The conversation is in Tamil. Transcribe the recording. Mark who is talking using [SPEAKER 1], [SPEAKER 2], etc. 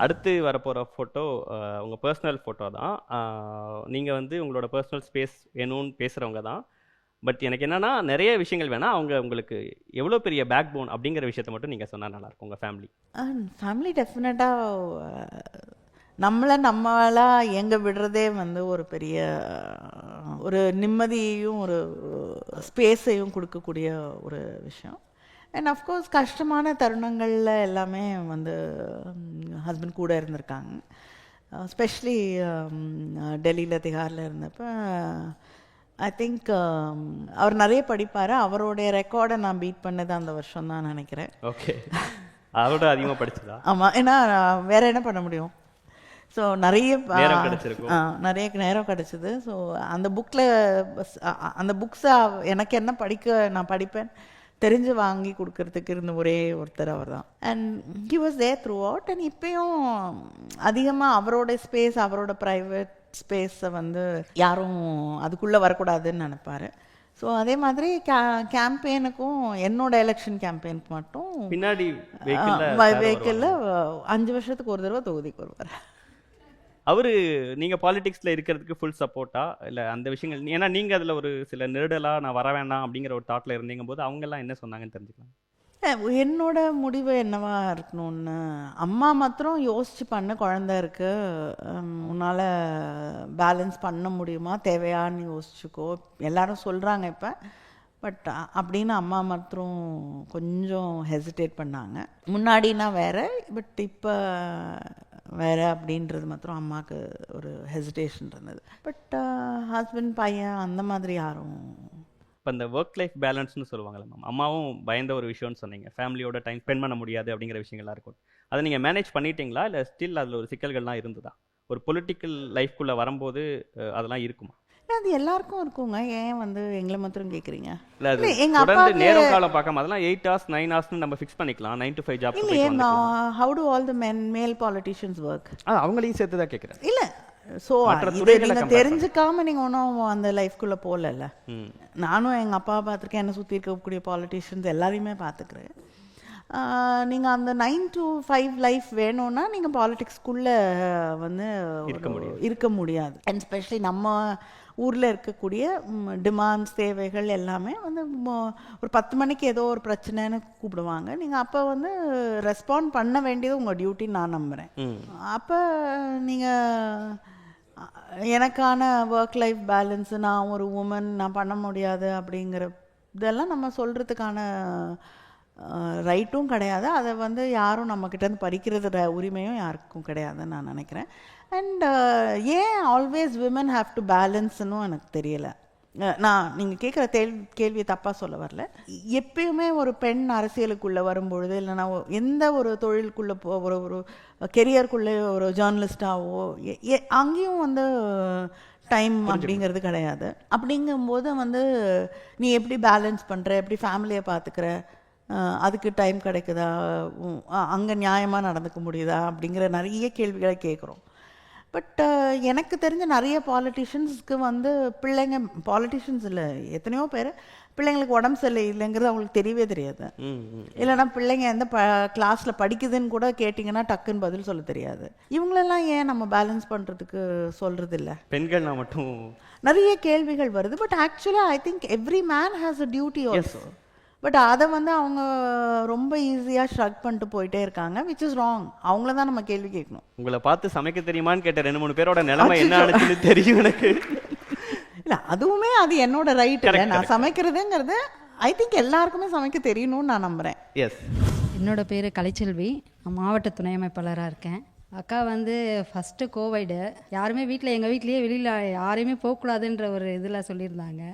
[SPEAKER 1] அடுத்து வரப்போகிற ஃபோட்டோ உங்கள் பர்சனல் ஃபோட்டோ தான். நீங்கள் வந்து உங்களோட பர்சனல் ஸ்பேஸ் வேணும்னு பேசுகிறவங்க தான். பட் எனக்கு என்னன்னா நிறைய விஷயங்கள் வேணாம். அவங்க உங்களுக்கு எவ்வளோ பெரிய பேக் போன் அப்படிங்கிற விஷயத்த மட்டும் நீங்கள் சொன்னால் நல்லாயிருக்கும் உங்கள் ஃபேமிலி.
[SPEAKER 2] ஃபேமிலி டெஃபினட்டாக நம்மளா எங்க விடுறதே வந்து ஒரு பெரிய ஒரு நிம்மதியையும் ஒரு ஸ்பேஸையும் கொடுக்கக்கூடிய ஒரு விஷயம். அண்ட் அஃப்கோர்ஸ் கஷ்டமான தருணங்களில் எல்லாமே வந்து ஹஸ்பண்ட் கூட இருந்திருக்காங்க. ஸ்பெஷலி டெல்லியில் திகாரில் இருந்தப்போ ஐ திங்க் அவர் நிறைய படிப்பார். அவருடைய ரெக்கார்டை நான் பீட் பண்ணது அந்த வருஷம் தான் நினைக்கிறேன்.
[SPEAKER 1] ஓகே, அவரோட அதிகமாக படிச்சதா?
[SPEAKER 2] ஆமாம், ஏன்னா வேற என்ன பண்ண முடியும். ஸோ நிறைய
[SPEAKER 1] நிறைய
[SPEAKER 2] நேரம் கிடச்சிது. ஸோ அந்த புக்கில் அந்த புக்ஸை எனக்கு என்ன நான் படிப்பேன் தெரிஞ்சு வாங்கி கொடுக்கறதுக்கு இருந்த ஒரே ஒருத்தர் அவர் தான். And he was there throughout. And இப்போயும் அதிகமாக அவரோட ஸ்பேஸ், அவரோட ப்ரைவேட் ஸ்பேஸை வந்து யாரும் அதுக்குள்ளே வரக்கூடாதுன்னு நினைப்பாரு. ஸோ அதே மாதிரி கேம்பெயினுக்கும் என்னோட எலெக்ஷன் கேம்பெயினுக்கு மட்டும்
[SPEAKER 1] பின்னாடி
[SPEAKER 2] வெஹிக்கிளில் 5 வருஷத்துக்கு ஒரு தடவை தொகுதிக்கு வருவார்.
[SPEAKER 1] அவர் நீங்கள் பாலிடிக்ஸில் இருக்கிறதுக்கு ஃபுல் சப்போர்ட்டா இல்லை அந்த விஷயங்கள்? ஏன்னா நீங்கள் அதில் ஒரு சில நெருடலாக நான் வர வேண்டாம் அப்படிங்கிற ஒரு தாட்டில் இருந்தீங்க போது அவங்கெல்லாம் என்ன சொன்னாங்கன்னு தெரிஞ்சுக்கலாம்.
[SPEAKER 2] என்னோட முடிவு என்னவா இருக்கணும்னு அம்மா மாத்திரம் யோசிச்சு பண்ண, குழந்தை இருக்கு, உன்னால் பேலன்ஸ் பண்ண முடியுமா, தேவையான்னு யோசிச்சுக்கோ, எல்லாரும் சொல்கிறாங்க இப்போ. பட் அப்படின்னு அம்மா மாத்திரம் கொஞ்சம் ஹெசிடேட் பண்ணாங்க. முன்னாடினா வேற, பட் இப்போ வேற அப்படின்றது மாத்திரம் அம்மாவுக்கு ஒரு ஹெசிடேஷன் இருந்தது. பட் ஹஸ்பண்ட், பையன் அந்த மாதிரி யாரும்.
[SPEAKER 1] இப்போ இந்த ஒர்க் லைஃப் பேலன்ஸ்னு சொல்லுவாங்கல்ல மேம், அம்மாவும் பயந்த ஒரு விஷயம்னு சொன்னீங்க, ஃபேமிலியோட டைம் ஸ்பெண்ட் பண்ண முடியாது அப்படிங்கிற விஷயங்கள்லாம் இருக்கும். அதை நீங்கள் மேனேஜ் பண்ணிட்டீங்களா இல்லை ஸ்டில் அதில் ஒரு சிக்கல்கள்லாம் இருந்ததா? ஒரு பொலிட்டிக்கல் லைஃப்குள்ளே வரும்போது அதெல்லாம் இருக்குமா?
[SPEAKER 2] அது எல்லாருக்கும் இருக்குங்க. ஏன் வந்து எங்களை மாத்திரம் கேட்குறீங்க?
[SPEAKER 1] இல்லை, எங்க அப்பா நேரம் காலம் பார்க்காம அதெல்லாம் 8 hours 9 hours நம்ம ஃபிக்ஸ் பண்ணிக்கலாம். 9 to 5 job.
[SPEAKER 2] How to all the மேல் பாலிட்டிஷியன்ஸ் ஒர்க்?
[SPEAKER 1] அவங்களையும் சேர்த்து தான் கேட்குறேன்.
[SPEAKER 2] இல்லை, ஸோ நீங்கள் தெரிஞ்சுக்காம நீங்கள் ஒன்றும் அந்த லைஃப்குள்ளே போகல. நானும் எங்கள் அப்பாவை பார்த்துருக்கேன், என்னை சுற்றி இருக்கக்கூடிய பாலிட்டிஷியன்ஸ் எல்லாரையுமே பார்த்துக்கிறேன். நீங்கள் அந்த 9 to 5 லைஃப் வேணும்னா நீங்கள் பாலிட்டிக்ஸ்குள்ளே வந்து இருக்க முடியாது. அண்ட் ஸ்பெஷலி நம்ம ஊரில் இருக்கக்கூடிய டிமாண்ட்ஸ், தேவைகள் எல்லாமே வந்து ஒரு 10 மணிக்கு ஏதோ ஒரு பிரச்சனைன்னு கூப்பிடுவாங்க. நீங்கள் அப்போ வந்து ரெஸ்பாண்ட் பண்ண வேண்டியது உங்கள் டியூட்டின்னு நான் நம்புகிறேன். அப்போ நீங்கள் எனக்கான ஒர்க் லைஃப் பேலன்ஸு, நான் ஒரு உமன், நான் பண்ண முடியாது அப்படிங்கிற இதெல்லாம் நம்ம சொல்கிறதுக்கான ரைட்டும் கிடையாது. அதை வந்து யாரும் நம்மக்கிட்டேருந்து பறிக்கிறது உரிமையும் யாருக்கும் கிடையாதுன்னு நான் நினைக்கிறேன். அண்ட் ஏன் ஆல்வேஸ் விமன் ஹாவ் டு பேலன்ஸ்ன்னு எனக்கு தெரியலை. நான் நீங்கள் கேட்குற கேள்வியை தப்பாக சொல்ல வரல. எப்பயுமே ஒரு பெண் அரசியலுக்குள்ளே வரும்பொழுது, இல்லைனா எந்த ஒரு தொழிலுக்குள்ளே ஒரு கெரியருக்குள்ளே ஒரு ஜேர்னலிஸ்டாவோ அங்கேயும் வந்து டைம் அப்படிங்கிறது கிடையாது. அப்படிங்கும்போது வந்து நீ எப்படி பேலன்ஸ் பண்ணுற, எப்படி ஃபேமிலியை பார்த்துக்கிற, அதுக்கு டைம் கிடைக்குதா, அங்கே நியாயமாக நடந்துக்க முடியுதா அப்படிங்கிற நிறைய கேள்விகளை கேட்குறோம். பட் எனக்கு தெரிஞ்ச நிறைய பாலிட்டிஷியன்ஸ்க்கு வந்து பிள்ளைங்க, பாலிட்டிஷியன்ஸ் இல்லை, எத்தனையோ பேர் பிள்ளைங்களுக்கு உடம்பு சரியில்லை இல்லைங்கிறது அவங்களுக்கு தெரியவே தெரியாது. இல்லைனா பிள்ளைங்க எந்த கிளாஸில் படிக்குதுன்னு கூட கேட்டிங்கன்னா டக்குன்னு பதில் சொல்ல தெரியாது. இவங்களெல்லாம் ஏன் நம்ம பேலன்ஸ் பண்ணுறதுக்கு சொல்கிறது இல்லை?
[SPEAKER 1] பெண்கள்னா மட்டும்
[SPEAKER 2] நிறைய கேள்விகள் வருது. பட் ஆக்சுவலாக I think every man has a duty also. But அதை வந்து அவங்க ரொம்ப ஈஸியாக ஷக் பண்ணிட்டு போயிட்டே இருக்காங்க, விச் இஸ் ராங். அவங்கள தான் நம்ம கேள்வி கேட்கணும்.
[SPEAKER 1] உங்களை பார்த்து சமைக்க தெரியுமான்னு கேட்ட 2-3 பேரோட நிலைமை என்ன ஆச்சுன்னு தெரியும் எனக்கு.
[SPEAKER 2] இல்லை, அதுவுமே அது என்னோட ரைட் இல்லை. நான் சமைக்கிறதுங்கிறது ஐ திங்க் எல்லாருக்குமே சமைக்க தெரியணும்னு நான் நம்புகிறேன்.
[SPEAKER 1] எஸ்.
[SPEAKER 3] என்னோட பேர் கலைச்செல்வி, நான் மாவட்ட துணை அமைப்பாளராக இருக்கேன். அக்கா வந்து ஃபஸ்ட்டு கோவிடு, யாருமே வீட்டில், எங்கள் வீட்லேயே வெளியில் யாரையுமே போகக்கூடாதுன்ற ஒரு இதில் சொல்லியிருந்தாங்க.